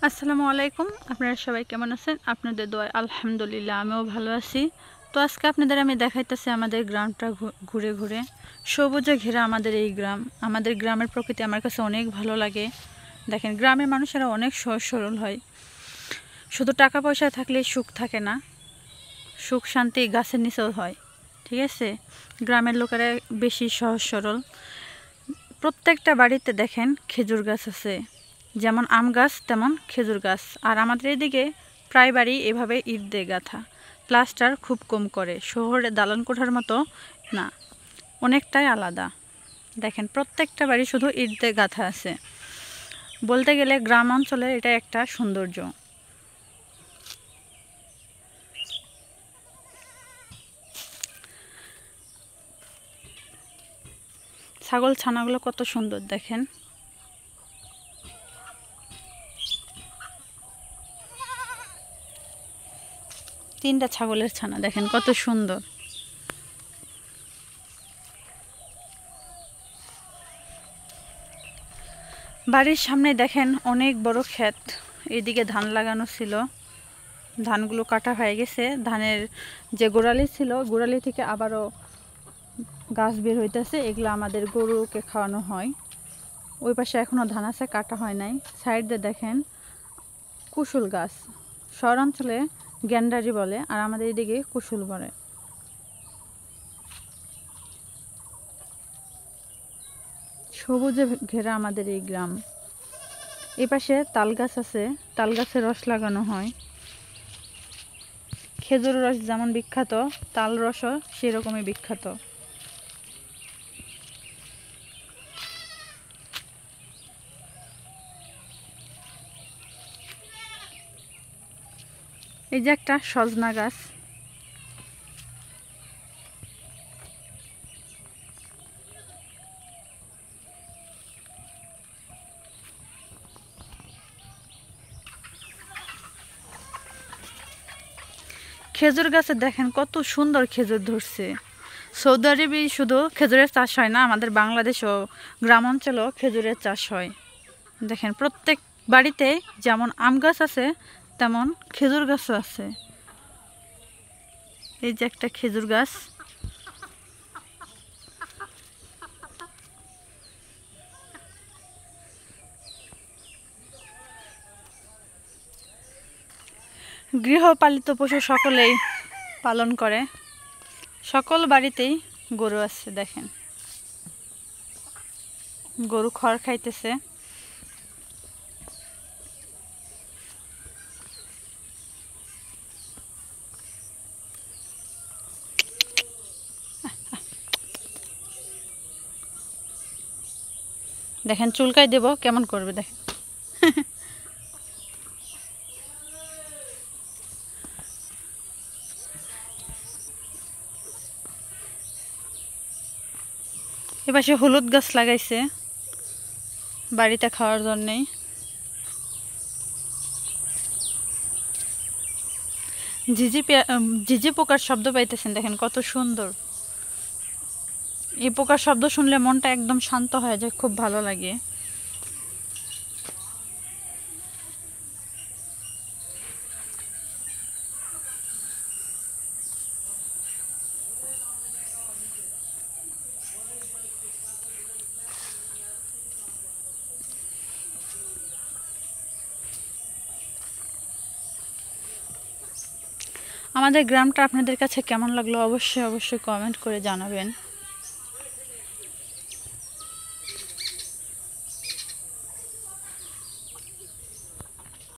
আসসালামু আলাইকুম। আপনারা সবাই কেমন আছেন? আপনাদের দোয়ায় আলহামদুলিল্লাহ আমিও ভালো আছি। তো আজকে আপনাদের আমি দেখাইতেছি আমাদের গ্রামটা ঘুরে ঘুরে। সবুজে ঘেরা আমাদের এই গ্রাম। আমাদের গ্রামের প্রকৃতি আমার কাছে অনেক ভালো লাগে। দেখেন, গ্রামের মানুষেরা অনেক সহজ সরল হয়। শুধু টাকা পয়সা থাকলে সুখ থাকে না, সুখ শান্তি গাছের নিচেও হয়। ঠিক আছে, গ্রামের লোকেরা বেশি সহজ সরল। প্রত্যেকটা বাড়িতে দেখেন খেজুর গাছ আছে, যেমন আম গাছ তেমন খেজুর গাছ। আর আমাদের এদিকে প্রায় বাড়ি এভাবে ইট দিয়ে গাঁথা, প্লাস্টার খুব কম করে। শহরে দালান কোঠার মতো না, অনেকটাই আলাদা। দেখেন, প্রত্যেকটা বাড়ি শুধু ইট দিয়ে গাঁথা আছে। বলতে গেলে গ্রাম অঞ্চলের এটা একটা সৌন্দর্য। ছাগল ছানাগুলো কত সুন্দর দেখেন। তিনটা ছাগলের ছানা দেখেন কত সুন্দর। বাড়ির সামনে দেখেন অনেক বড় ক্ষেত। এদিকে ধান লাগানো ছিল, ধানগুলো কাটা হয়ে গেছে। ধানের যে গোড়ালি ছিল, গোড়ালি থেকে আবারও গাছ বের হইতেছে। এগুলো আমাদের গরুকে খাওয়ানো হয়। ওই পাশে এখনও ধান আছে, কাটা হয় নাই। সাইড দিয়ে দেখেন কুশুল গাছ। শহরাঞ্চলে গ্যান্ডারি বলে, আর আমাদের এদিকে কুশুল বলে। সবুজে ঘেরা আমাদের এই গ্রাম। এই পাশে তাল গাছ আছে, তাল গাছের রস লাগানো হয়। খেজুর রস যেমন বিখ্যাত, তাল রসও সেরকমই বিখ্যাত। এই যে একটা সজনা গাছ। খেজুর গাছে দেখেন কত সুন্দর খেজুর ধরছে। সৌদি আরবে শুধু খেজুরের চাষ হয় না, আমাদের বাংলাদেশও গ্রাম অঞ্চলেও খেজুরের চাষ হয়। দেখেন, প্রত্যেক বাড়িতে যেমন আম গাছ আছে তেমন খেজুর গাছও আছে। এই যে একটা খেজুর গাছ। গৃহপালিত পশু সকলেই পালন করে। সকল বাড়িতেই গরু আছে। দেখেন, গরু খড় খাইতেছে। দেখেন, চুলকাই দেব কেমন করবে দেখেন। এবার সে হলুদ গাছ লাগাইছে বাড়িতে খাওয়ার জন্যেই। ঝিঝি পোকার শব্দ পাইতেছেন, দেখেন কত সুন্দর। এই পোকার শব্দ শুনলে মনটা একদম শান্ত হয়ে যায়, খুব ভালো লাগে। আমাদের গ্রামটা আপনাদের কাছে কেমন লাগলো অবশ্যই অবশ্যই কমেন্ট করে জানাবেন।